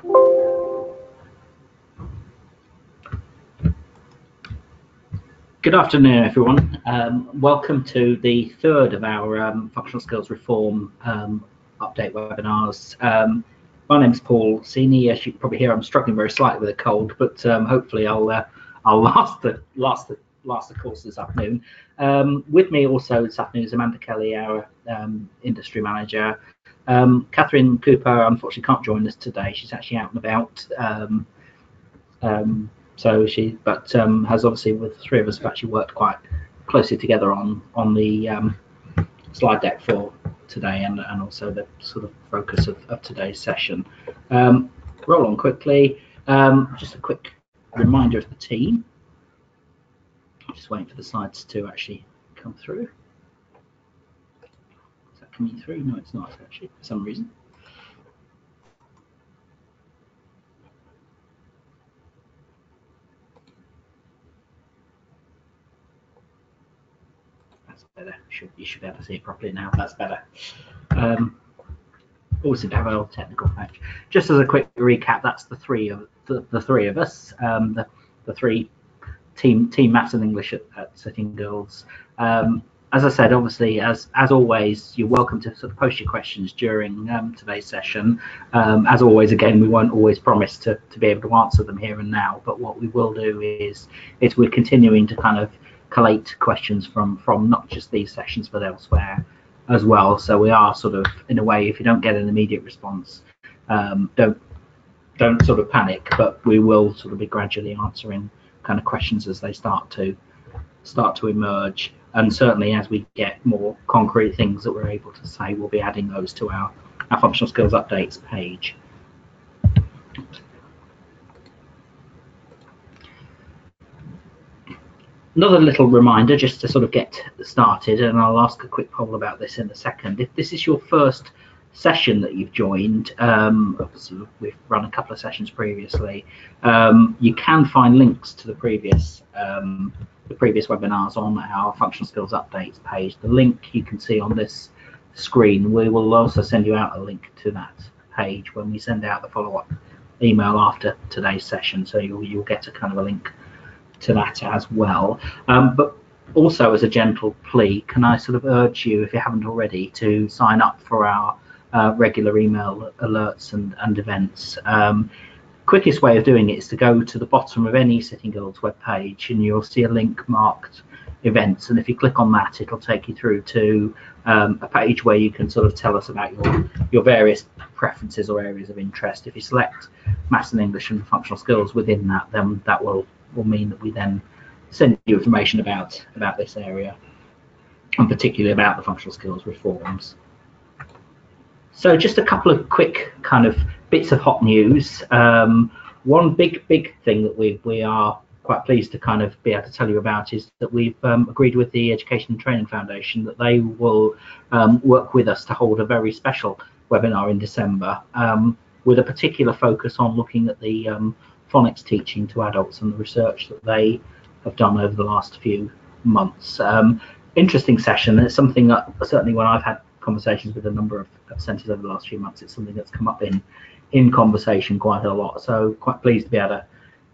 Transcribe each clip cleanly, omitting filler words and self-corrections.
Good afternoon, everyone. Welcome to the third of our functional skills reform update webinars. My name's Paul Sini. As you can probably hear, I'm struggling very slightly with a cold, but hopefully I'll last the course this afternoon. With me also this afternoon is Amanda Kelly, our industry manager. Catherine Cooper unfortunately can't join us today. She's actually out and about. So has obviously, with the three of us, have actually worked quite closely together on the slide deck for today and also the sort of focus of today's session. Roll on quickly. Just a quick reminder of the team. I'm just waiting for the slides to actually come through. Is that coming through? No, it's not actually, for some reason. Better. You should be able to see it properly now. That's better. Also to have a little technical patch. Just as a quick recap, that's the three of us, the three team maths and English at Sitting Girls. As I said, obviously, as always, you're welcome to sort of post your questions during today's session. As always, again, we won't always promise to be able to answer them here and now, but what we will do is we're continuing to kind of collate questions from not just these sessions but elsewhere as well. So we are sort of, in a way, if you don't get an immediate response, don't sort of panic, but we will sort of be gradually answering kind of questions as they start to emerge, and certainly as we get more concrete things that we're able to say, we'll be adding those to our functional skills updates page. Another little reminder just to sort of get started, and I'll ask a quick poll about this in a second. If this is your first session that you've joined, we've run a couple of sessions previously, you can find links to the previous webinars on our functional skills updates page. The link you can see on this screen. We will also send you out a link to that page when we send out the follow-up email after today's session, so you'll get a kind of a link to that as well. But also, as a gentle plea, can I sort of urge you, if you haven't already, to sign up for our regular email alerts and events. Quickest way of doing it is to go to the bottom of any Sitting Girls web page and you'll see a link marked events, and if you click on that, it'll take you through to a page where you can sort of tell us about your various preferences or areas of interest. If you select maths and English and functional skills within that, then that will mean that we then send you information about this area, and particularly about the functional skills reforms. So just a couple of quick kind of bits of hot news. One big thing that we are quite pleased to kind of be able to tell you about is that we've agreed with the Education and Training Foundation that they will work with us to hold a very special webinar in December, with a particular focus on looking at the phonics teaching to adults and the research that they have done over the last few months. Interesting session. It's something that certainly when I've had conversations with a number of centres over the last few months, it's something that's come up in conversation quite a lot. So quite pleased to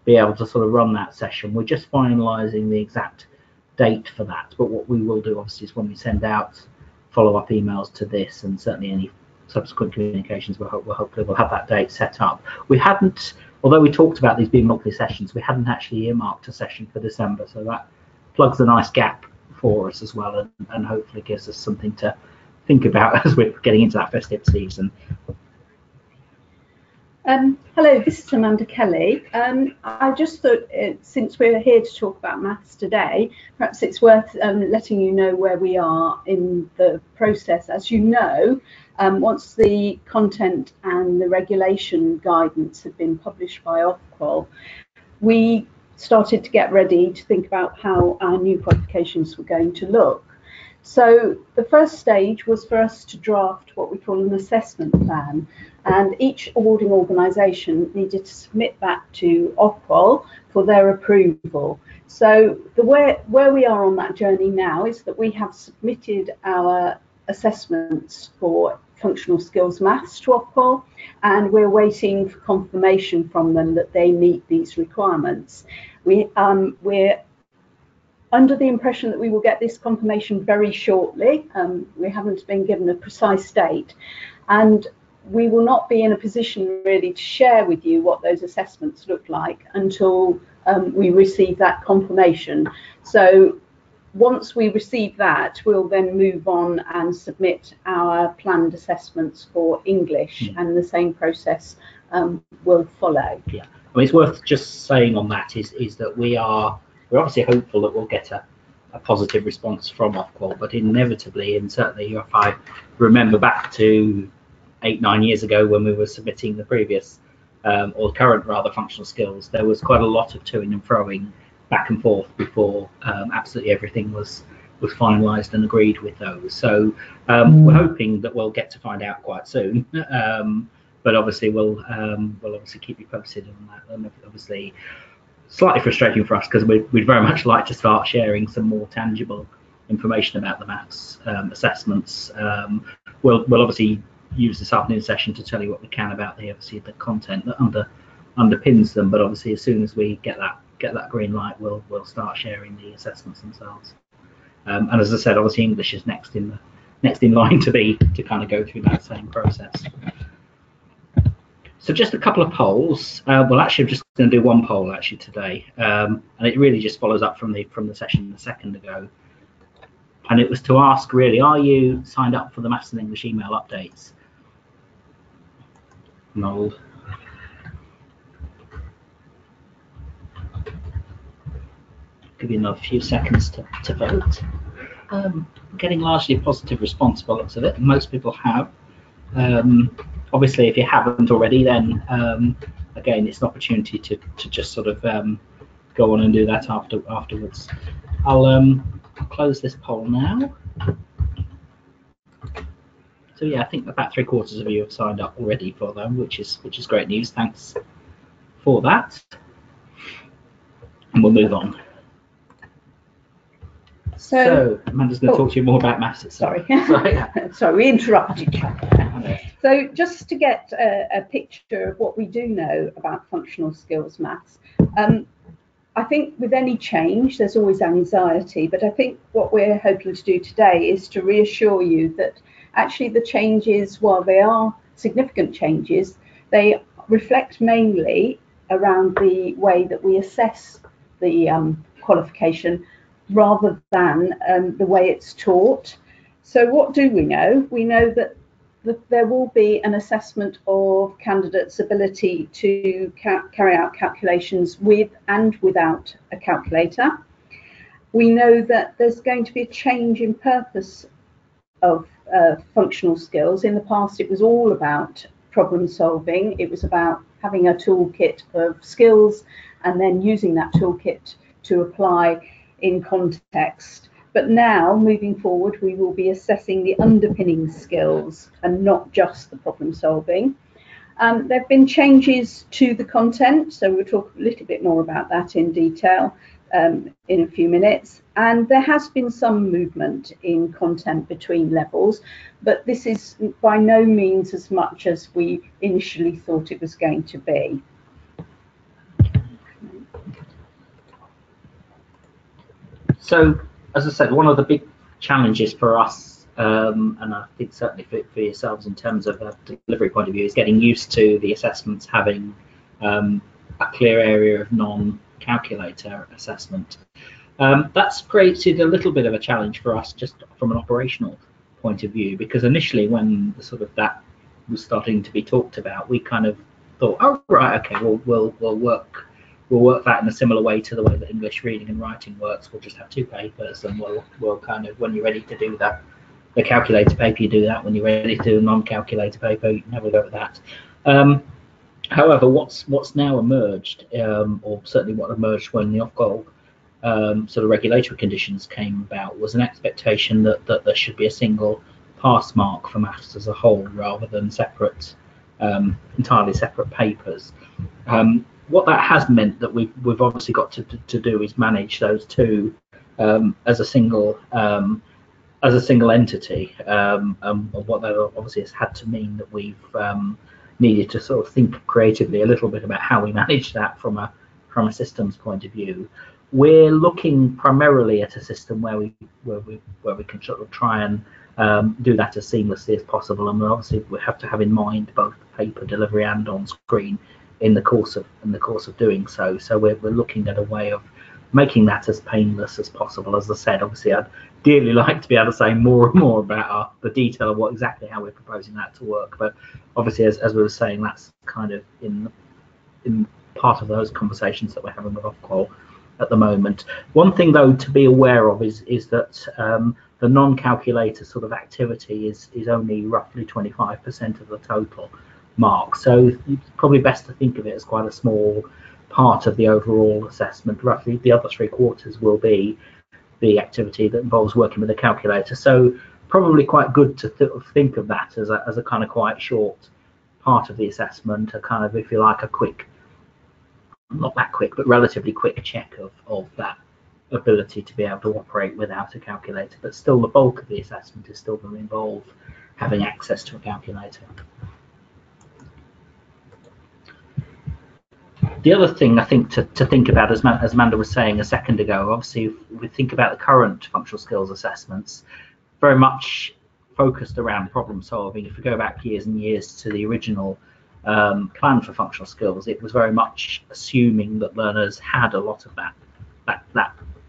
be able to sort of run that session. We're just finalising the exact date for that, but what we will do obviously is when we send out follow-up emails to this, and certainly any subsequent communications, hopefully we'll have that date set up. We hadn't, although we talked about these being monthly sessions, we hadn't actually earmarked a session for December, so that plugs a nice gap for us as well, and hopefully gives us something to think about as we're getting into that festive season. Hello, this is Amanda Kelly. I just thought, since we're here to talk about maths today, perhaps it's worth letting you know where we are in the process. As you know, once the content and the regulation guidance had been published by Ofqual, we started to get ready to think about how our new qualifications were going to look. So the first stage was for us to draft what we call an assessment plan, and each awarding organisation needed to submit that to Ofqual for their approval. So where we are on that journey now is that we have submitted our assessments for functional skills maths to Ofqual, and we're waiting for confirmation from them that they meet these requirements. We're under the impression that we will get this confirmation very shortly. We haven't been given a precise date, and we will not be in a position really to share with you what those assessments look like until we receive that confirmation. So once we receive that, we'll then move on and submit our planned assessments for English, and the same process will follow. Yeah, I mean, it's worth just saying on that is that we're obviously hopeful that we'll get a positive response from Ofqual, but inevitably, and certainly if I remember back to 8-9 years ago when we were submitting the previous or current rather functional skills, there was quite a lot of toing and froing back and forth before absolutely everything was finalised and agreed with those. So we're hoping that we'll get to find out quite soon, but obviously we'll obviously keep you posted on that. And obviously slightly frustrating for us because we'd very much like to start sharing some more tangible information about the maths assessments. We'll obviously use this afternoon session to tell you what we can about the content that underpins them, but obviously as soon as we get that green light, we'll start sharing the assessments themselves. And as I said, obviously English is next in line to kind of go through that same process. So just a couple of polls. Well, actually, I'm just going to do one poll actually today, and it really just follows up from the session a second ago. And it was to ask really, are you signed up for the Maths and English email updates? Noel. Give you another few seconds to vote. Getting largely a positive response by the looks of it. Most people have. Obviously, if you haven't already, then again, it's an opportunity to just sort of go on and do that afterwards. I'll close this poll now. So yeah, I think about 3/4 of you have signed up already for them, which is great news. Thanks for that. And we'll move on. So Amanda's going to talk to you more about maths itself. Sorry, we interrupted each other. So just to get a picture of what we do know about functional skills maths, I think with any change, there's always anxiety, but I think what we're hoping to do today is to reassure you that actually the changes, while they are significant changes, they reflect mainly around the way that we assess the qualification rather than the way it's taught. So what do we know? We know that there will be an assessment of candidates' ability to carry out calculations with and without a calculator. We know that there's going to be a change in purpose of functional skills. In the past, it was all about problem solving. It was about having a toolkit of skills and then using that toolkit to apply in context. But now, moving forward, we will be assessing the underpinning skills and not just the problem solving. There have been changes to the content, so we'll talk a little bit more about that in detail in a few minutes. And there has been some movement in content between levels, but this is by no means as much as we initially thought it was going to be. So, as I said, one of the big challenges for us, and I think certainly for yourselves in terms of a delivery point of view, is getting used to the assessments having a clear area of non-calculator assessment. That's created a little bit of a challenge for us just from an operational point of view, because initially when that was starting to be talked about, we kind of thought, oh right, okay, we'll work that in a similar way to the way that English reading and writing works. We'll just have two papers, and we'll kind of, when you're ready to do that, the calculator paper, you do that. When you're ready to do a non-calculator paper, you can have a go at that. However, what's now emerged, or certainly what emerged when the Ofqual sort of regulatory conditions came about, was an expectation that there should be a single pass mark for maths as a whole, rather than separate, entirely separate papers. What that has meant that we've obviously got to do is manage those two as a single as a single entity, what that obviously has had to mean that we've needed to sort of think creatively a little bit about how we manage that from a systems point of view. We're looking primarily at a system where we can sort of try and do that as seamlessly as possible, and obviously we have to have in mind both paper delivery and on screen in the course of doing so. So we're looking at a way of making that as painless as possible. As I said, obviously I'd dearly like to be able to say more and more about the detail of what exactly how we're proposing that to work, but obviously as we were saying, that's kind of in part of those conversations that we're having with Ofqual at the moment. One thing though to be aware of is that the non-calculator sort of activity is only roughly 25% of the total mark, so it's probably best to think of it as quite a small part of the overall assessment. Roughly the other 3/4 will be the activity that involves working with a calculator, so probably quite good to think of that as a kind of quite short part of the assessment, a kind of, if you like, a quick, not that quick, but relatively quick check of that ability to be able to operate without a calculator. But still the bulk of the assessment is still going to involve having access to a calculator. The other thing I think to think about, as Amanda was saying a second ago, obviously if we think about the current functional skills assessments, very much focused around problem solving. If we go back years and years to the original plan for functional skills, it was very much assuming that learners had a lot of that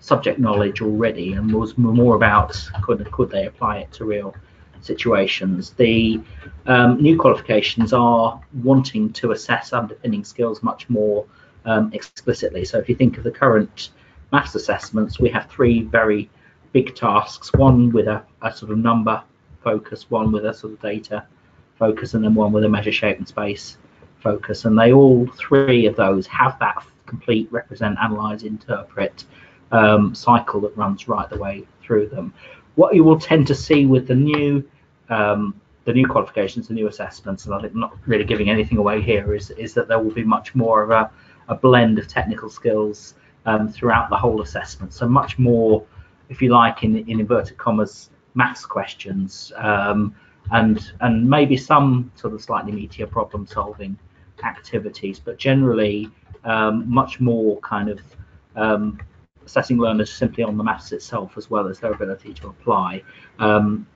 subject knowledge already, and was more about could they apply it to real situations. The new qualifications are wanting to assess underpinning skills much more explicitly. So if you think of the current maths assessments, we have 3 very big tasks, one with a sort of number focus, one with a sort of data focus, and then one with a measure, shape and space focus, and they all 3 of those have that complete represent, analyze, interpret cycle that runs right the way through them. What you will tend to see with the new qualifications, the new assessments, and I think I'm not really giving anything away here, is that there will be much more of a blend of technical skills throughout the whole assessment. So much more, if you like, in inverted commas, maths questions, and maybe some sort of slightly meatier problem solving activities, but generally much more kind of assessing learners simply on the maths itself as well as their ability to apply. And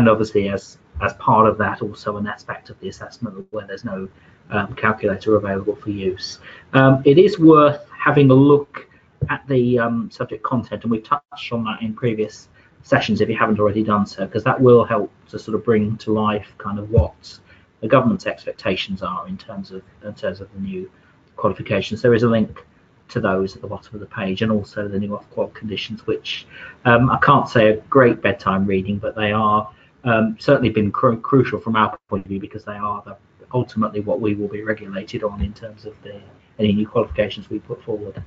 obviously as part of that, also an aspect of the assessment where there's no calculator available for use. It is worth having a look at the subject content, and we've touched on that in previous sessions if you haven't already done so, because that will help to sort of bring to life kind of what the government's expectations are in terms of the new qualifications. There is a link to those at the bottom of the page, and also the new Ofqual conditions, which I can't say a great bedtime reading, but they are certainly been crucial from our point of view, because they are ultimately what we will be regulated on in terms of any new qualifications we put forward.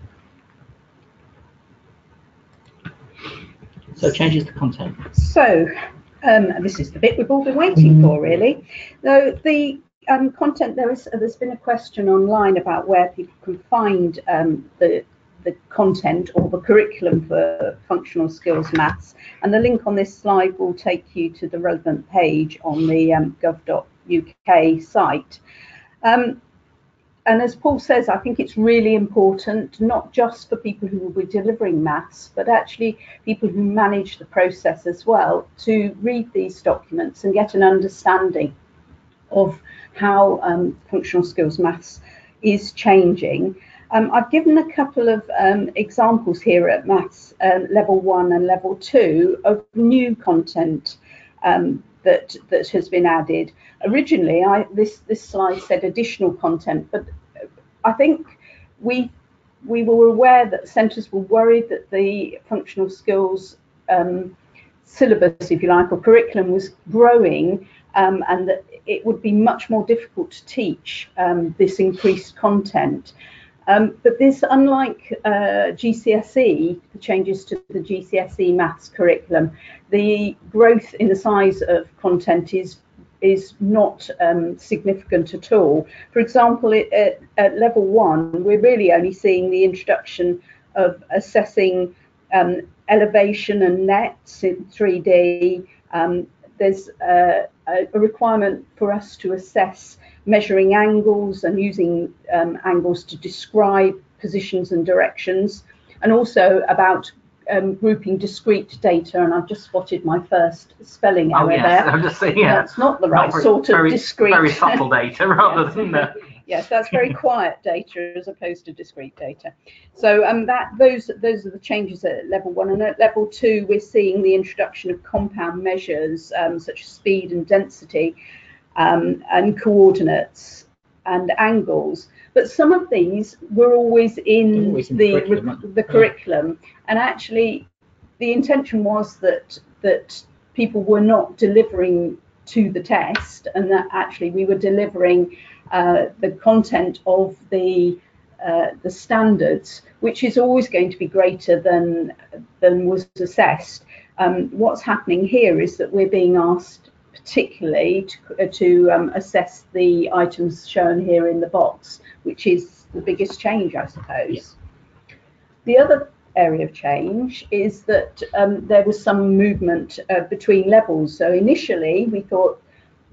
So changes to content. So this is the bit we've all been waiting for, really. So the content, there's been a question online about where people can find the content or the curriculum for functional skills maths, and the link on this slide will take you to the relevant page on the gov.uk site. And as Paul says, I think it's really important, not just for people who will be delivering maths, but actually people who manage the process as well, to read these documents and get an understanding of how functional skills maths is changing. I've given a couple of examples here at maths level 1 and level 2 of new content that has been added. Originally, this slide said additional content, but I think we were aware that centres were worried that the functional skills syllabus, if you like, or curriculum was growing, and that it would be much more difficult to teach this increased content. But this, unlike GCSE, the changes to the GCSE maths curriculum, the growth in the size of content is not significant at all. For example, at level 1, we're really only seeing the introduction of assessing elevation and nets in 3D. There's a requirement for us to assess measuring angles and using angles to describe positions and directions, and also about grouping discrete data. And I've just spotted my first spelling error there. I'm just saying, yeah, that's not the right sort of discrete. Very subtle data rather than the... Yes, that's very quiet data as opposed to discrete data. So those are the changes at level 1. And at level 2, we're seeing the introduction of compound measures such as speed and density, and coordinates and angles. But some of these were always in the curriculum. And actually, the intention was that people were not delivering to the test, and that actually we were delivering the content of the standards, which is always going to be greater than was assessed. What's happening here is that we're being asked particularly to assess the items shown here in the box, which is the biggest change, I suppose. Yeah. The other area of change is that there was some movement between levels. So initially we thought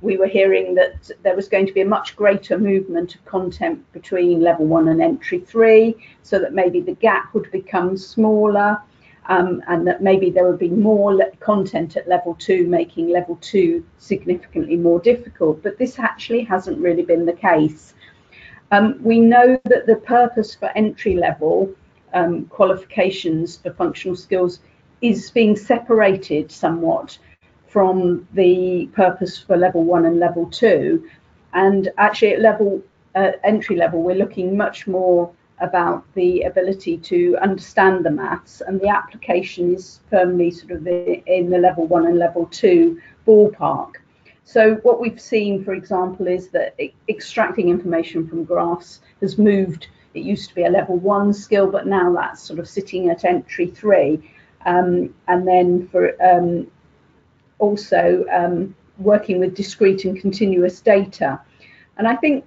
we were hearing that there was going to be a much greater movement of content between level 1 and entry 3, so that maybe the gap would become smaller, and that maybe there would be more content at level 2, making level 2 significantly more difficult. But this actually hasn't really been the case. We know that the purpose for entry level qualifications for functional skills is being separated somewhat from the purpose for level 1 and level 2. And actually at entry level, we're looking much more about the ability to understand the maths, and the application is firmly sort of in the level 1 and level 2 ballpark. So what we've seen, for example, is that extracting information from graphs has moved. It used to be a level 1 skill, but now that's sort of sitting at entry 3. And then for also working with discrete and continuous data. And I think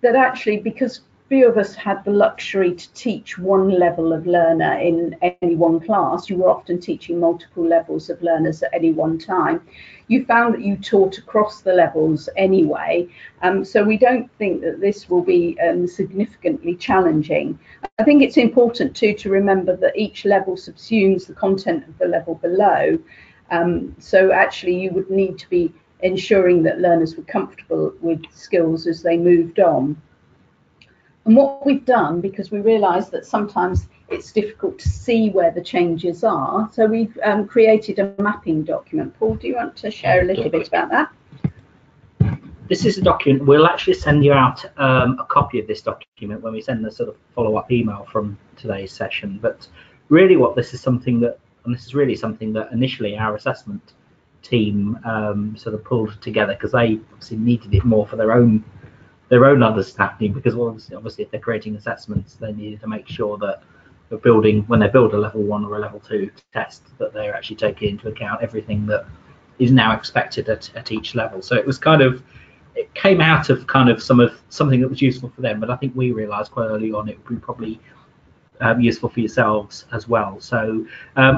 that actually, because few of us had the luxury to teach one level of learner in any one class, you were often teaching multiple levels of learners at any one time. You found that you taught across the levels anyway, so we don't think that this will be significantly challenging. I think it's important too to remember that each level subsumes the content of the level below, so actually you would need to be ensuring that learners were comfortable with skills as they moved on. And what we've done, because we realised that sometimes it's difficult to see where the changes are, so we've created a mapping document. Paul, do you want to share a little bit about that? This is a document. We'll actually send you out a copy of this document when we send the sort of follow-up email from today's session. But really what this is something that, and this is really something that initially our assessment team sort of pulled together, because they obviously needed it more for their own understanding, because obviously if they're creating assessments, they needed to make sure that the building, when they build a level 1 or a level 2 test, that they're actually taking into account everything that is now expected at each level. So it was kind of, it came out of kind of something that was useful for them, but I think we realized quite early on it would be probably useful for yourselves as well. So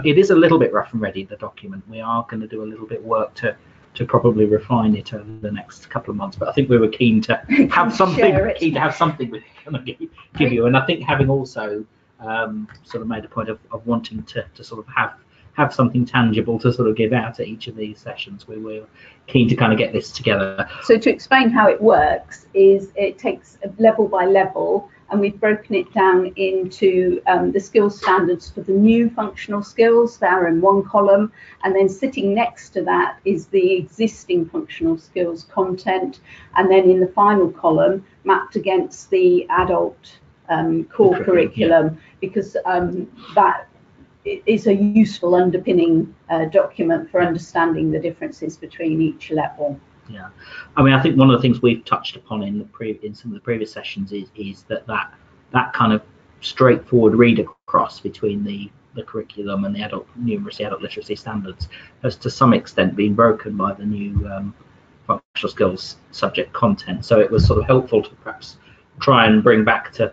it is a little bit rough and ready, the document. We are going to do a little bit of work to probably refine it over the next couple of months, but I think we were keen to have something we can give you. And I think having also sort of made a point of wanting to sort of have something tangible to sort of give out at each of these sessions, we were keen to kind of get this together. So to explain how it works is it takes level by level, and we've broken it down into the skills standards for the new functional skills. They're in one column, and then sitting next to that is the existing functional skills content, and then in the final column mapped against the adult core curriculum, because that is a useful underpinning document for understanding the differences between each level. Yeah, I mean, I think one of the things we've touched upon in some of the previous sessions is that kind of straightforward read across between the curriculum and the adult numeracy, adult literacy standards has to some extent been broken by the new functional skills subject content. So it was sort of helpful to perhaps try and bring back to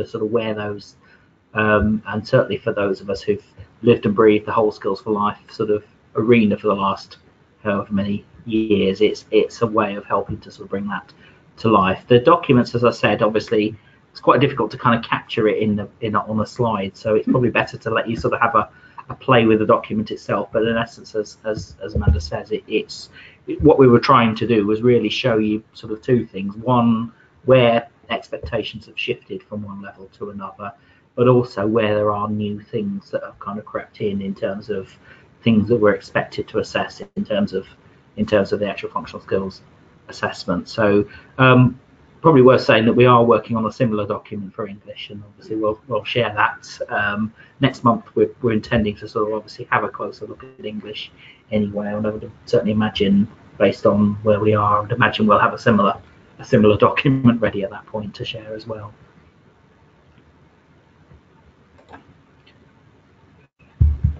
sort of where those and certainly for those of us who've lived and breathed the whole Skills for Life sort of arena for the last however many years. It's a way of helping to sort of bring that to life. The documents, as I said, obviously it's quite difficult to kind of capture it on a slide, so it's probably better to let you sort of have a play with the document itself. But in essence, as Amanda says, it's what we were trying to do was really show you sort of two things: one, where expectations have shifted from one level to another, but also where there are new things that have kind of crept in terms of things that we're expected to assess in terms of the actual functional skills assessment. So probably worth saying that we are working on a similar document for English, and obviously we'll share that next month. We're intending to sort of obviously have a closer look at English anyway, and I would certainly imagine, based on where we are, I would imagine we'll have a similar document ready at that point to share as well.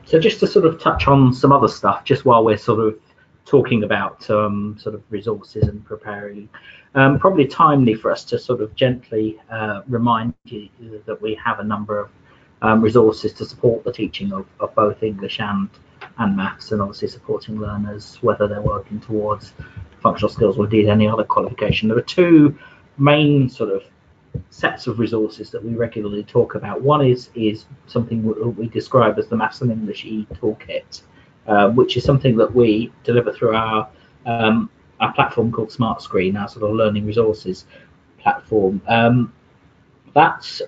So just to sort of touch on some other stuff, just while we're sort of talking about sort of resources and preparing, probably timely for us to sort of gently remind you that we have a number of resources to support the teaching of both English and maths, and obviously supporting learners whether they're working towards functional skills or indeed any other qualification. There are two main sort of sets of resources that we regularly talk about. One is something we describe as the Maths and English e-toolkit, which is something that we deliver through our platform called SmartScreen, our sort of learning resources platform.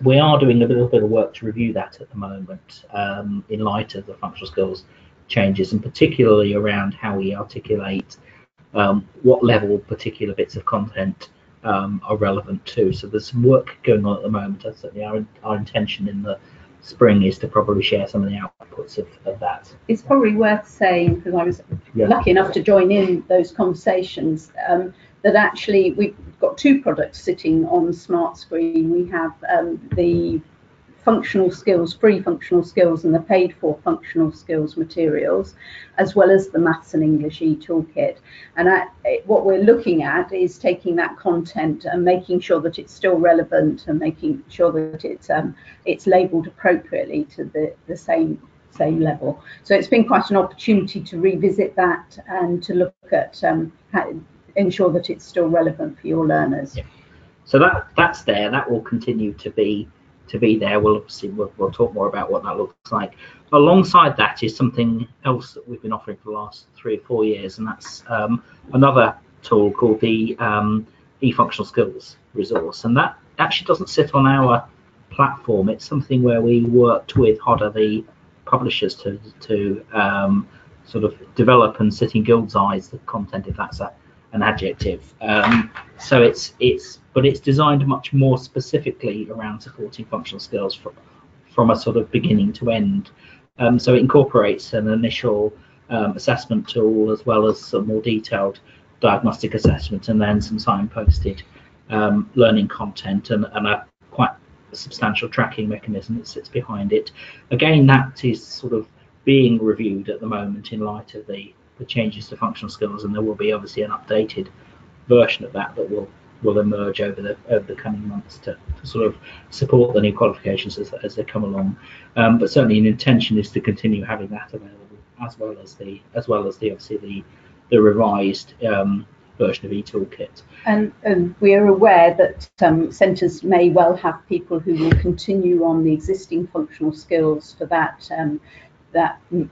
We are doing a little bit of work to review that at the moment in light of the functional skills changes, and particularly around how we articulate what level particular bits of content are relevant to. So there's some work going on at the moment. Certainly our intention in the spring is to probably share some of the outputs of that. It's probably worth saying, because I was lucky enough to join in those conversations, that actually we've got two products sitting on SmartScreen. We have the functional skills, free functional skills, and the paid for functional skills materials, as well as the Maths and English e-toolkit. And what we're looking at is taking that content and making sure that it's still relevant, and making sure that it's labelled appropriately to the same level. So it's been quite an opportunity to revisit that and to look at how ensure that it's still relevant for your learners. Yeah. So that's there. That will continue to be there. We'll talk more about what that looks like. Alongside that is something else that we've been offering for the last 3 or 4 years, and that's another tool called the e-functional skills resource, and that actually doesn't sit on our platform. It's something where we worked with Hodder, the publishers, to sort of develop and sit in Guild's eyes the content, if that's an adjective. So it's designed much more specifically around supporting functional skills from a sort of beginning to end. So it incorporates an initial assessment tool, as well as some more detailed diagnostic assessment, and then some signposted learning content, and a quite substantial tracking mechanism that sits behind it. Again, that is sort of being reviewed at the moment in light of the changes to functional skills, and there will be obviously an updated version of that will emerge over the coming months to sort of support the new qualifications as they come along. But certainly an intention is to continue having that available, as well as the obviously the revised version of e-toolkit. And we are aware that centres may well have people who will continue on the existing functional skills for that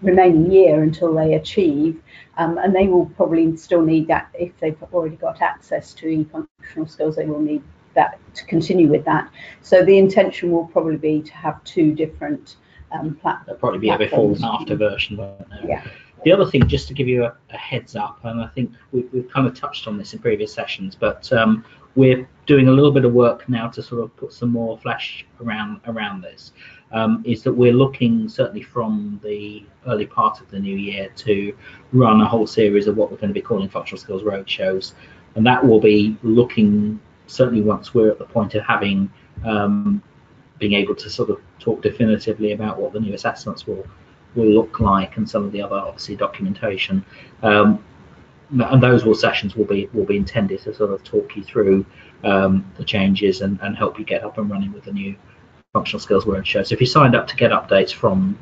remaining year until they achieve, and they will probably still need that. If they've already got access to e-functional skills, they will need that to continue with that. So the intention will probably be to have 2 different platforms. There'll probably be a before and after version, won't there? Yeah. The other thing, just to give you a heads up, and I think we've kind of touched on this in previous sessions, but we're doing a little bit of work now to sort of put some more flesh around this. Is that we're looking, certainly from the early part of the new year, to run a whole series of what we're going to be calling functional skills roadshows, and that will be looking, certainly once we're at the point of having being able to sort of talk definitively about what the new assessments will look like, and some of the other obviously documentation, and those sessions will be intended to sort of talk you through the changes and help you get up and running with the new functional skills word show. So if you signed up to get updates from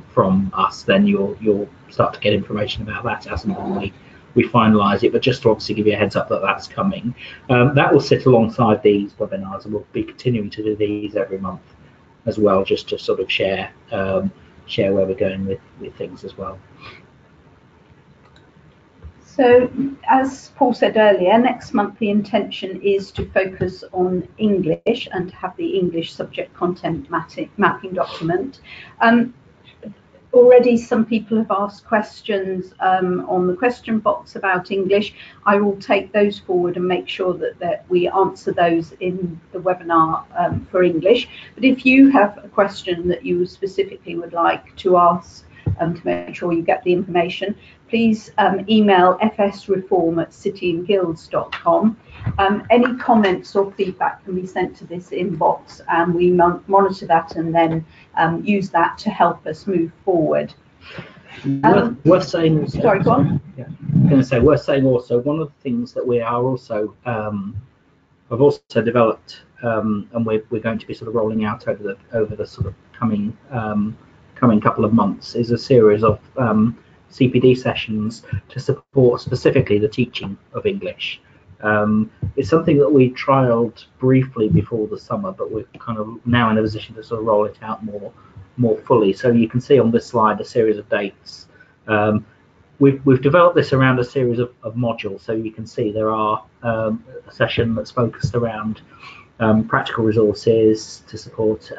us, then you'll start to get information about that as and when we finalise it. But just to obviously give you a heads up that that's coming. That will sit alongside these webinars, and we'll be continuing to do these every month as well, just to sort of share where we're going with things as well. So, as Paul said earlier, next month the intention is to focus on English and to have the English subject content mapping document. Already some people have asked questions on the question box about English. I will take those forward and make sure that we answer those in the webinar for English. But if you have a question that you specifically would like to ask to make sure you get the information, please email fsreform@cityandguilds.com. Any comments or feedback can be sent to this inbox, and we monitor that and then use that to help us move forward. Worth saying also, sorry, go on. Yeah, I'm going to say worth saying also, one of the things that we are also have also developed, and we're going to be sort of rolling out over the sort of coming couple of months, is a series of CPD sessions to support specifically the teaching of English. It's something that we trialled briefly before the summer, but we're kind of now in a position to sort of roll it out more fully. So you can see on this slide a series of dates. We've developed this around a series of modules, so you can see there are a session that's focused around practical resources to support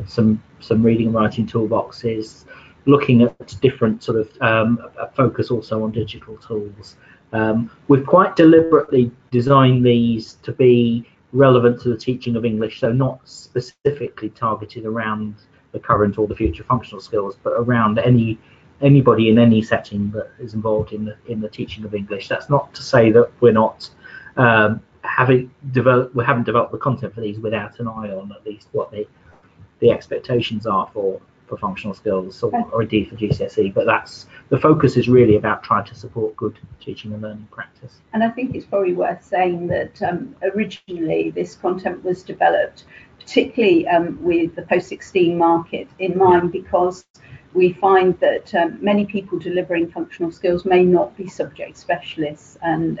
some reading and writing toolboxes, looking at different sort of focus also on digital tools. We've quite deliberately designed these to be relevant to the teaching of English, so not specifically targeted around the current or the future functional skills, but around anybody in any setting that is involved in the teaching of English. That's not to say that we're not we haven't developed the content for these without an eye on at least what the expectations are for functional skills or indeed for GCSE, but that's the focus is really about trying to support good teaching and learning practice. And I think it's probably worth saying that originally this content was developed particularly with the post-16 market in mind, because we find that many people delivering functional skills may not be subject specialists, and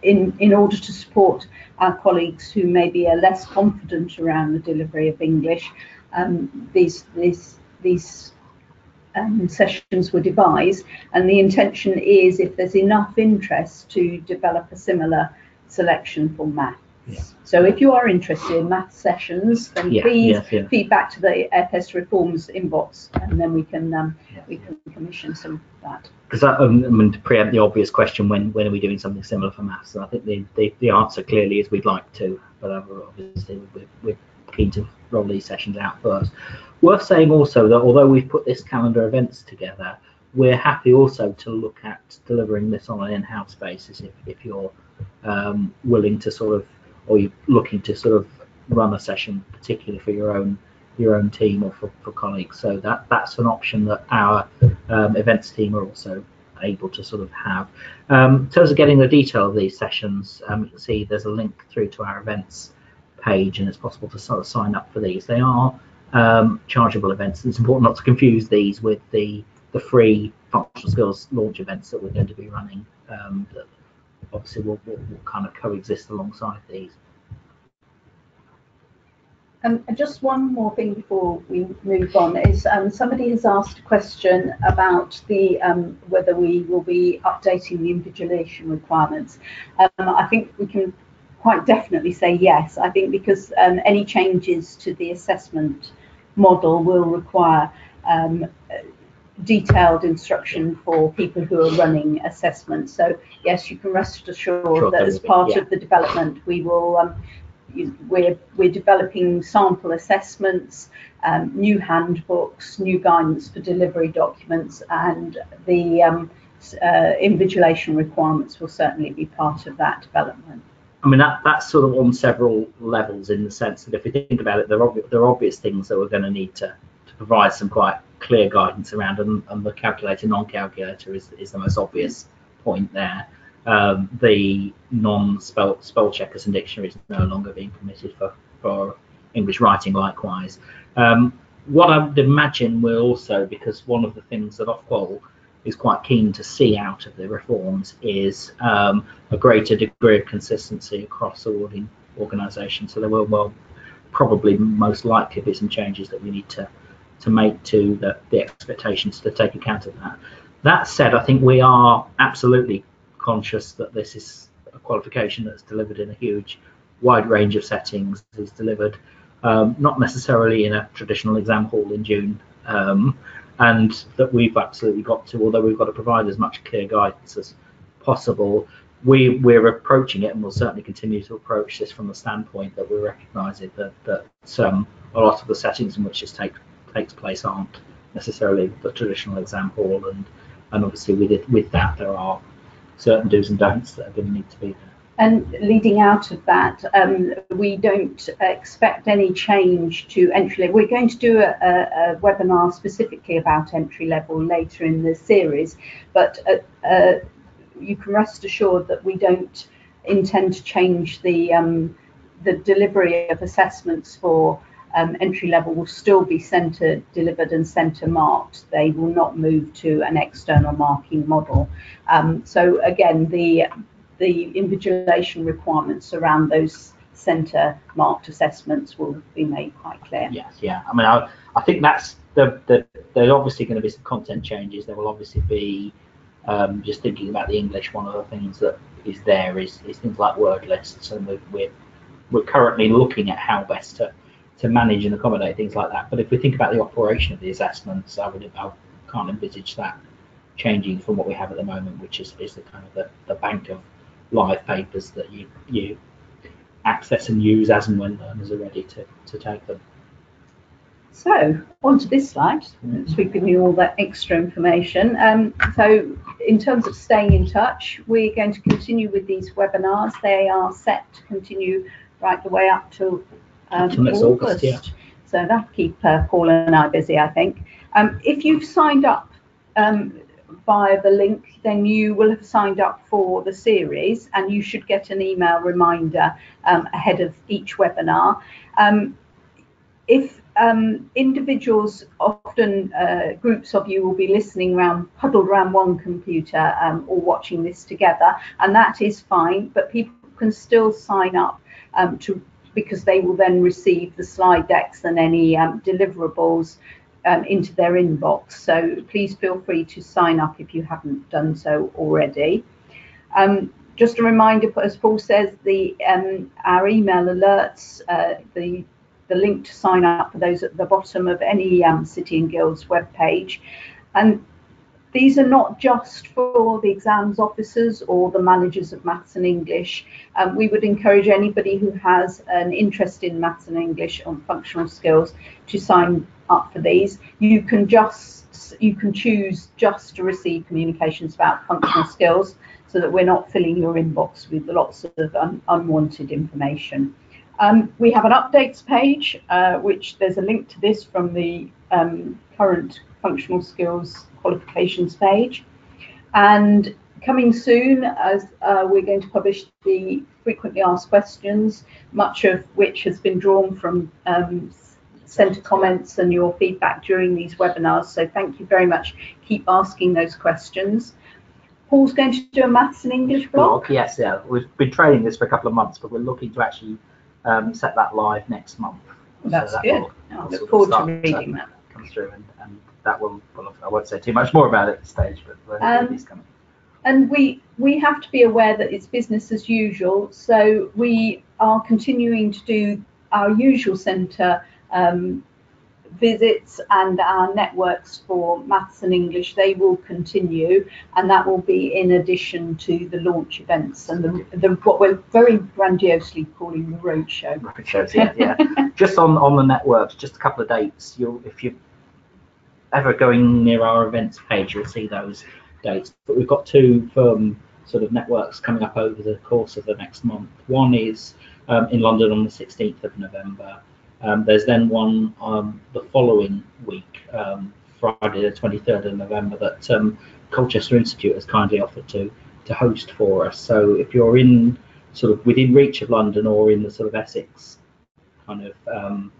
in order to support our colleagues who maybe are less confident around the delivery of English, these sessions were devised, and the intention is, if there's enough interest, to develop a similar selection for maths. Yeah. So if you are interested in maths sessions, then please feedback to the FS Reforms inbox, and then we can commission some of that. Because I mean, to preempt the obvious question, when are we doing something similar for maths? And I think the answer clearly is we'd like to, but obviously we're keen to roll these sessions out first. Worth saying also that although we've put this calendar events together, we're happy also to look at delivering this on an in-house basis if you're willing to sort of, or you're looking to sort of run a session particularly for your own team or for colleagues. So that's an option that our events team are also able to sort of have. In terms of getting the detail of these sessions, you can see there's a link through to our events page, and it's possible to sort of sign up for these. They are chargeable events. It's important not to confuse these with the free functional skills launch events that we're going to be running, that obviously will kind of coexist alongside these. Just one more thing before we move on is somebody has asked a question about the whether we will be updating the invigilation requirements. I think we can quite definitely say yes. I think because any changes to the assessment model will require detailed instruction for people who are running assessments. So yes, you can rest assured that as part of the development, we will we're developing sample assessments, new handbooks, new guidance for delivery documents, and the invigilation requirements will certainly be part of that development. I mean, that's sort of on several levels, in the sense that if you think about it, there are obvious things that we're going to need to provide some quite clear guidance around, and the calculator non-calculator is the most obvious point there. The non-spell checkers and dictionaries no longer being permitted for English writing likewise. What I would imagine will also, because one of the things that Ofqual is quite keen to see out of the reforms is a greater degree of consistency across all the organisations. So there will probably most likely be some changes that we need to make to the expectations to take account of that. That said, I think we are absolutely conscious that this is a qualification that's delivered in a huge wide range of settings, is delivered not necessarily in a traditional exam hall in June, and that we've absolutely got to, although we've got to provide as much clear guidance as possible, we're approaching it, and we'll certainly continue to approach this from the standpoint that we're recognising that a lot of the settings in which this takes place aren't necessarily the traditional exam hall, and obviously with that there are certain do's and don'ts that are going to need to be there. And leading out of that, we don't expect any change to entry level. We're going to do a webinar specifically about entry level later in the series, but you can rest assured that we don't intend to change the delivery of assessments for entry level. Will still be centre delivered and centre marked. They will not move to an external marking model. So again, the invigilation requirements around those centre marked assessments will be made quite clear. Yes, yeah. I mean, I think that's there's obviously going to be some content changes. There will obviously be just thinking about the English. One of the things that is there is things like word lists, and we're currently looking at how best to manage and accommodate things like that. But if we think about the operation of the assessments, I can't envisage that changing from what we have at the moment, which is the kind of the bank of live papers that you access and use as and when learners are ready to take them. So on to this slide, so we've given you all that extra information. So in terms of staying in touch, we're going to continue with these webinars. They are set to continue right the way up to August. Yeah. So that'll keep Paul and I busy, I think. If you've signed up via the link, then you will have signed up for the series, and you should get an email reminder ahead of each webinar. If individuals, often groups of you will be listening huddled around one computer or watching this together, and that is fine, but people can still sign up because they will then receive the slide decks and any deliverables into their inbox. So please feel free to sign up if you haven't done so already. Just a reminder, as Paul says, our email alerts, the link to sign up for those at the bottom of any City and Guilds webpage. And these are not just for the exams officers or the managers of maths and English. We would encourage anybody who has an interest in maths and English on functional skills to sign up for these. You can choose just to receive communications about functional skills, so that we're not filling your inbox with lots of unwanted information. We have an updates page, which there's a link to this from the current functional skills qualifications page. And coming soon, as we're going to publish the frequently asked questions, much of which has been drawn from centre comments and your feedback during these webinars. So thank you very much. Keep asking those questions. Paul's going to do a maths and English blog. Yes, yeah. We've been training this for a couple of months, but we're looking to actually set that live next month. Well, that's so good. I look forward to reading that. Come through, and that will, well, I won't say too much more about it at this stage, but it's coming. And we have to be aware that it's business as usual, so we are continuing to do our usual centre visits, and our networks for maths and English, they will continue, and that will be in addition to the launch events and the what we're very grandiosely calling the roadshow. Roadshows, yeah. Just on the networks, just a couple of dates. If you're ever going near our events page, you'll see those dates. But we've got two firm sort of networks coming up over the course of the next month. One is in London on the 16th of November. There's then one the following week, Friday the 23rd of November, that Colchester Institute has kindly offered to host for us. So if you're in sort of within reach of London or in the sort of Essex kind of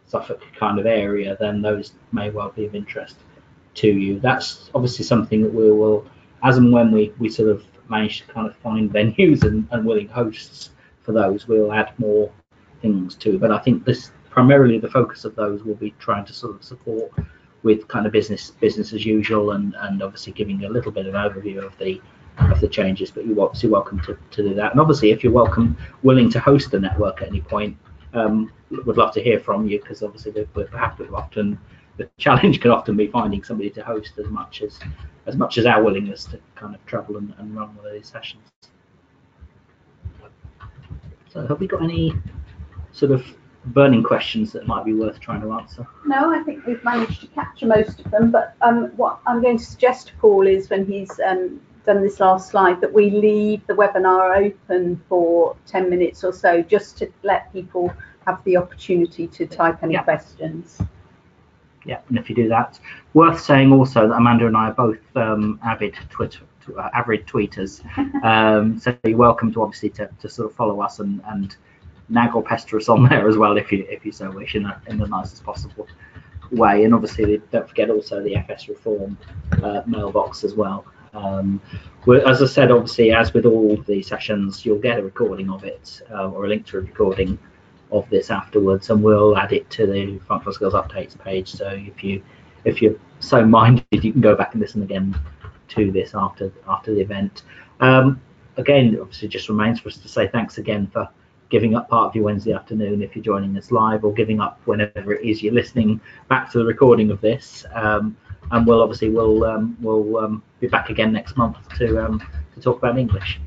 Suffolk kind of area, then those may well be of interest to you. That's obviously something that we will, as and when we sort of manage to kind of find venues and willing hosts for those, we'll add more things to. But I think this primarily the focus of those will be trying to sort of support with kind of business as usual, and obviously giving you a little bit of an overview of the changes. But you're obviously welcome to do that, and obviously if you're willing to host the network at any point, would love to hear from you, because obviously the challenge can often be finding somebody to host as much as our willingness to kind of travel and run one of these sessions. So have we got any sort of burning questions that might be worth trying to answer? No, I think we've managed to capture most of them, but what I'm going to suggest to Paul is, when he's done this last slide, that we leave the webinar open for 10 minutes or so, just to let people have the opportunity to type any questions. Yeah, and if you do that, worth saying also that Amanda and I are both avid tweeters, so you're welcome to obviously to sort of follow us and nag or pester us on there as well, if you so wish, in the nicest possible way. And obviously don't forget also the FS Reform mailbox as well. As I said, obviously, as with all the sessions, you'll get a recording of it, or a link to a recording of this afterwards, and we'll add it to the Functional Skills Updates page. So if you're so minded, you can go back and listen again to this after the event. Again, obviously, just remains for us to say thanks again for giving up part of your Wednesday afternoon if you're joining us live, or giving up whenever it is you're listening back to the recording of this. And we'll be back again next month to talk about English.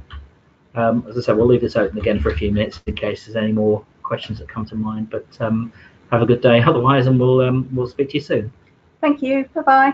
As I said, we'll leave this open again for a few minutes in case there's any more questions that come to mind. But have a good day otherwise, and we'll speak to you soon. Thank you. Bye-bye.